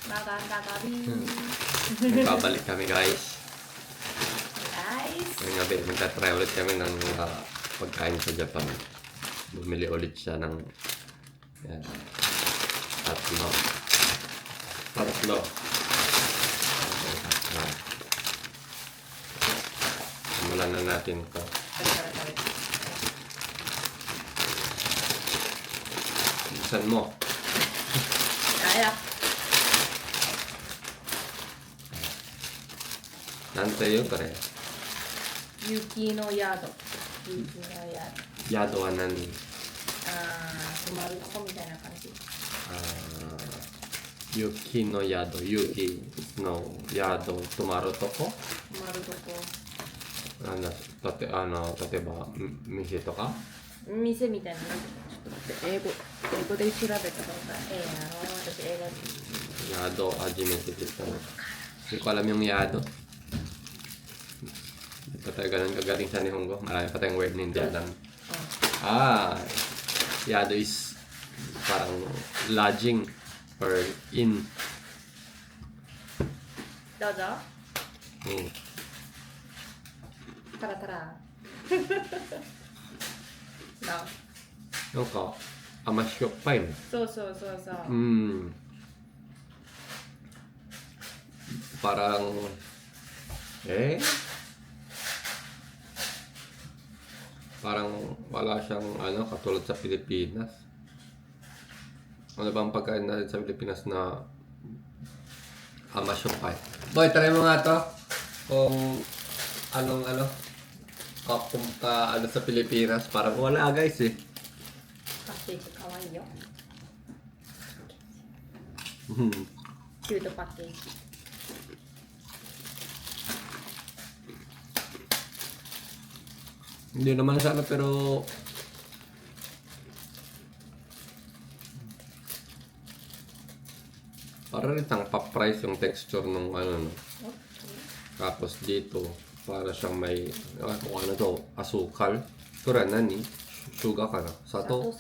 Maganda kami. Nagbabalik kami guys. Guys. Ngayong gabi, magta-try ulit kami ng pagkain sa Japan. Bumili ulit siya ng yan, tatlo. Simulan na natin ito. Buksan mo. Kaya. Nante yun pare. Yuki no Yado. Yuki no Yado. Yado wa nani? Tumaru koみたいな感じ。Yuki no Yado. Yuki no Yado. Tumaru toko? 泊まるとこ。なんだ、例えば、店とか店みたいな。ちょっと待って、英語で調べたからさ。私英語で。Yado, ajimete dito. Hindi ko alam yung Yado. Hindi pa tayo ganun kagaling sa Nihongo. Marami pa tayong word na hindi alam. Yado is parang lodging or inn. どうぞ。Hmm. タラタラ。なんか、甘しょっぱいね。そうそうそうそう。Parang, parang wala siyang katulad sa Pilipinas. Ano bang pagkain natin sa Pilipinas na amasyopay? Boy, try mo nga to. Kung kung sa Pilipinas, parang wala guys eh. パッケージかわいいよ。 Hmm. キュートパッケージ。Hindi naman sana pero para rin tang pa-price yung texture nung no. Tapos dito para siyang may kung ano to, asukal. Ito rin nani, sugar ka na. Sato.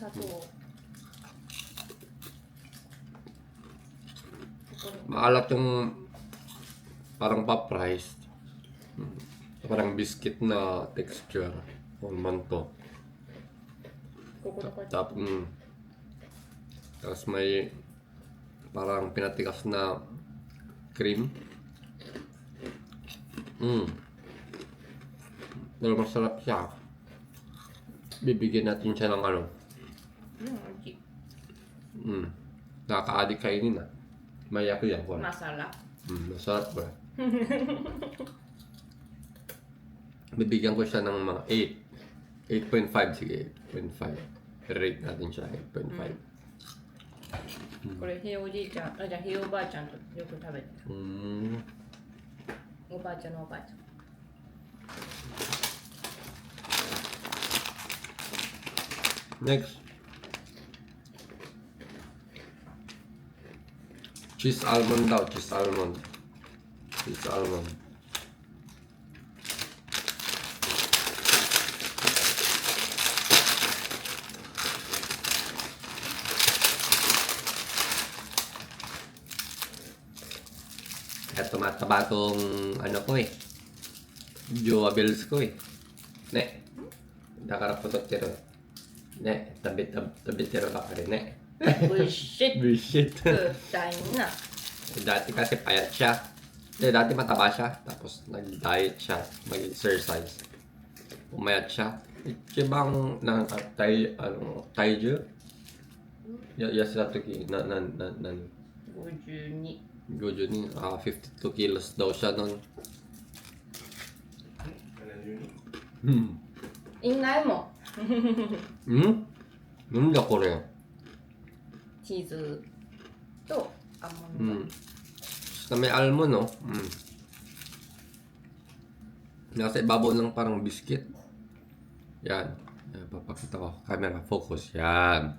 Maalat yung parang pa-price. Parang biscuit na texture. Kung man to. Tapos may parang pinatikas na cream. Pero masarap siya. Bibigyan natin siya ng nakaka-addict kainin Maya ko yan. Masarap. Masarap ba? Bibigyan ko siya ng mga 8. 8.5 sige, 8.5. Rate natin siya, 8.5. これひいおじいちゃん、じゃあひいおばあちゃんとよく食べてる。おばあちゃんのおばあちゃん。Next. Cheese almond daw, cheese almond. Cheese almond. At tumataba tong ko Jowa bills ko Ne. Nakaraputot tiro. Ne, tabi tiro ka pa rin Bullshit. Bullshit. Tayo na. Dati kasi payat siya. Dati mataba siya. Tapos nag-diet siya. Mag-exercise. Umayat siya. Bang taiju? Yasira toki 52。 52 kilos daw siya nun. いないもなんだこれ。ん。チーズとアーモンド。Sa may almond, no? Nasa ibabaw lang parang biscuit. Yan. Papakita ko. Camera, focus. Yan.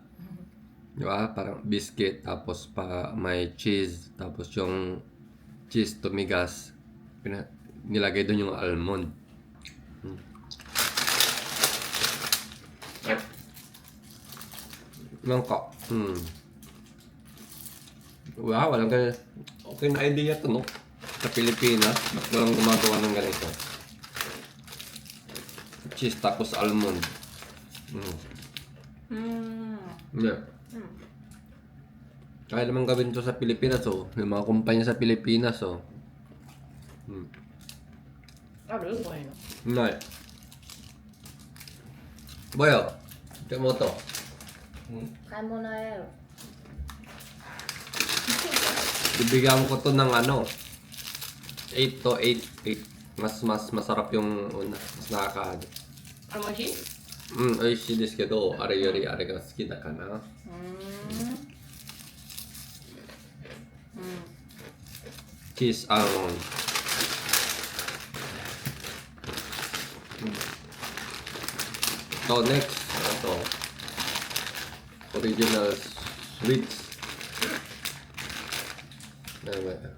Di ba? Parang biscuit. Tapos may cheese. Tapos yung cheese tumigas. Nilagay doon yung almond. Lang ka. Wow, walang ganyan. Okay na idea to, no? Sa Pilipinas, ba't walang gumagawa ng ganito? Cheese tapos almond. Yeah. Kaya naman gawin to sa Pilipinas, oh. Yung mga kumpanya sa Pilipinas, oh. あるこういうの。ない。Boyo, ito mo to. 買い物やろ。 Bibigyan ko to ng ano. 8 to 8. Mas masarap yung una. Mas nakakaano. あ、もしい。美味しいですけど、あれよりあれが好きだかな。チーズアーモンド。So next, ito. Original sweets. Ano ba ito?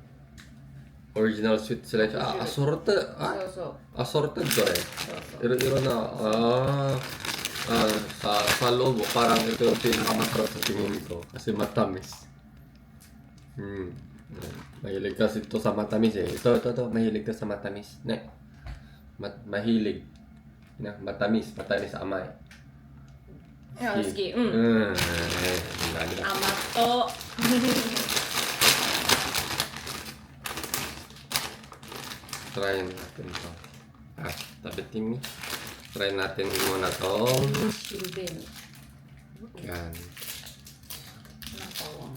Original sweet selection. Assorted. そうそう。 Assorted ko eh. そうそう。 Iro na. Sa loob, parang ito yung pinakamasarap sa tingin ko. Kasi matamis. Mahilig kasi ito sa matamis eh. Ito. Mahilig ka sa matamis. Ne. Mahilig. Matamis sa amay. いや、好き。うん。 Lagi na. 甘と。 Try natin to. Tabitin. Try natin muna to. シルベーヌ。 Yan. 中は。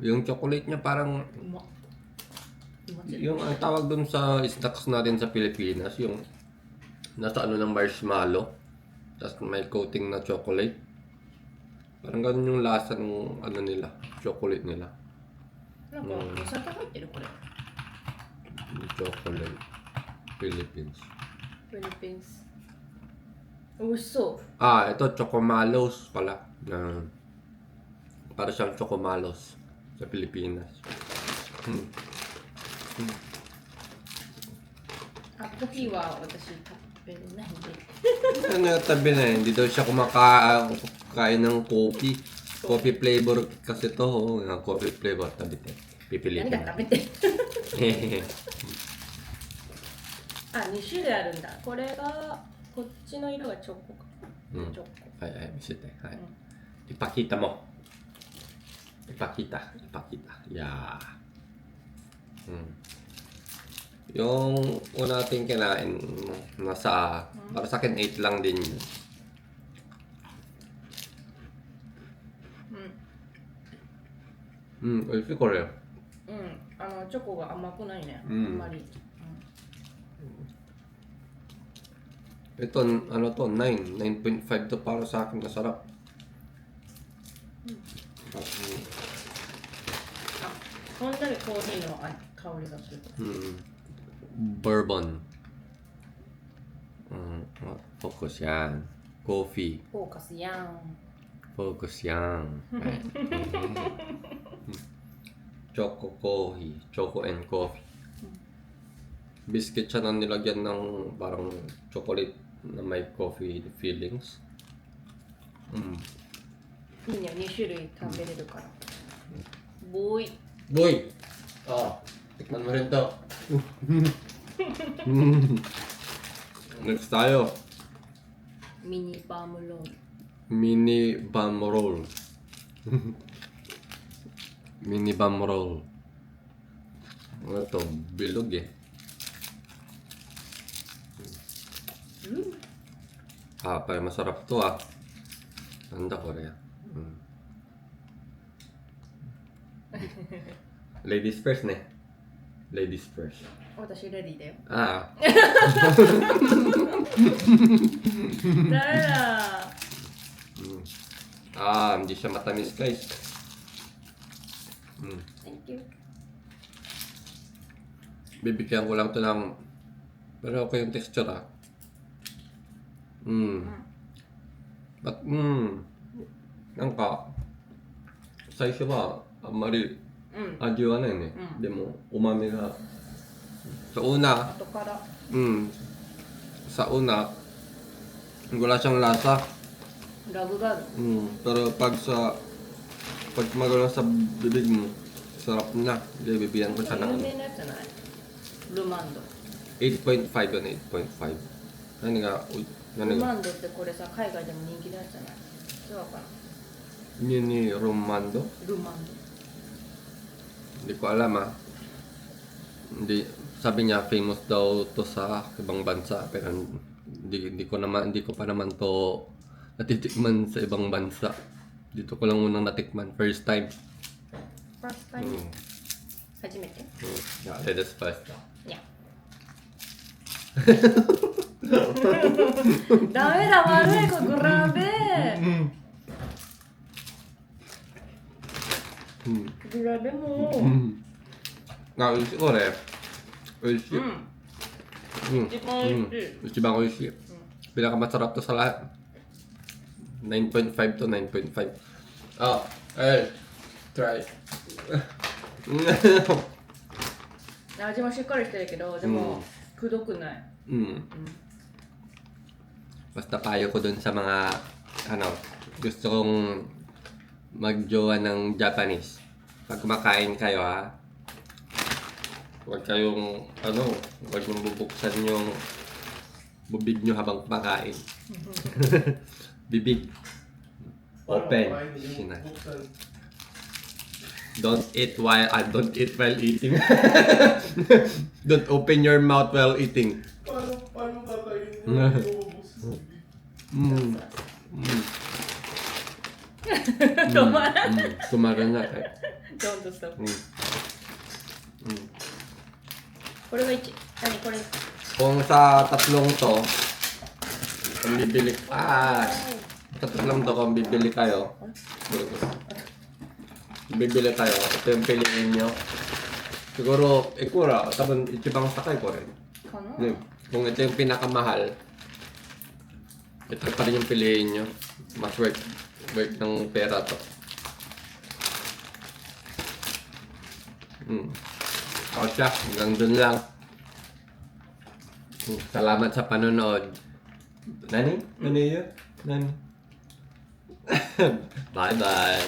Yung chocolate niya parang うまっ。うまっ。 yung ang tawag dun sa snacks natin sa Pilipinas, yung nasa ano ng marshmallow, tapos may coating na chocolate. Parang ganun yung lasa ng ano nila, chocolate nila. なんか、お酒入ってるこれ。 Chocolate. Philippines. フィリピンス。美味しそう。 Ito Chocomalos pala. Para siyang Chocomalos sa Pilipinas. あ、コーヒーは私食べれないんで。 Ano tabi na hindi daw siya kumakain ng coffee. Coffee flavor kasi to. Coffee flavor tabi te. 何 Pipilitin が食べて。 natin. あ、2種類あるんだ。これが、こっちの色がチョコか。チョコ。 Ay, bisita. Ay. Ipakita mo. Ipakita. Yeah. Yung una natin kinain, nasa, para sa akin 8 lang din yun. 美味しいこれ。チョコが甘くないね。あんまり。 Ito, ano to, 9. 9.5 to para sa akin, masarap. ほんのりコーヒーの香りがする。 Bourbon. Focus yan. Coffee. フォーカスやん。 Focus yan. Choco coffee. Choco and coffee. Biscuit siya na nilagyan ng parang chocolate na may coffee fillings. いいね、2種類食べれるから。ボーイ。 Boy! Tikman mo rin to. Next tayo. ミニバームロール。 Mini bun roll. Mini bun roll. Ano to? Bilog eh. Parang masarap to ah. Tanda ko rin. Ladies first ne. Ladies first. 私レディーだよ。 誰だ。 Hindi siya matamis guys. Thank you. Bibigyan ko lang to ng, pero okay yung texture ah. But, なんか最初はあんまりうん味はないね。うんでも、umami nga. Sa una, 後から sa una, wala siyang lasa. ラグがある Pero pag magano sa bibig mo, sarap na. Hindi, bibigyan ko siya 有 ng 名なやつじゃないルマンド 8.5 yun, 8.5. Ano nga, uy, ル ano マ nga? ンドってこれさ海外でも人気なやつじゃないそうかな Ni Romando? ルマン Hindi ko alam ah. Hindi, sabi niya famous daw to sa ibang bansa pero hindi ko pa naman to natitikman sa ibang bansa. Dito ko lang unang natikman, first time. ドファーストタイム Mm. 初めて Yeah, that is first time. いやダメだ悪い子グラベ グラベも Ah, 美味しいこれ。美味しい。一番美味しい Ichiban 美味しい。Pinakamasarap to sa lahat. 9.5 to 9.5. Oh, ay, try. 味もしっかりしてるけどでも、くどくない Basta payo ko dun sa mga gusto kong magjowa ng Japanese. Pag kumakain kayo huwag kayong huwag mong bubuksan yung bubig nyo habang kumakain. Bibig. Open. Don't eat while eating. Don't open your mouth while eating. Paano kakainin mo yung ubus? Tumara na eh. Don't stop これが1何これ Kung sa tatlong to, kung bibili kayo, ito yung piliin nyo. Siguro, ikura, tapos ichibang sakay ko rin. かな Kung ito yung pinakamahal, ito pa rin yung piliin nyo. Mas worth ng pera to. O siya, hanggang dun lang. Salamat sa panonood. Nani? Ano yun? Nani? Bye-bye.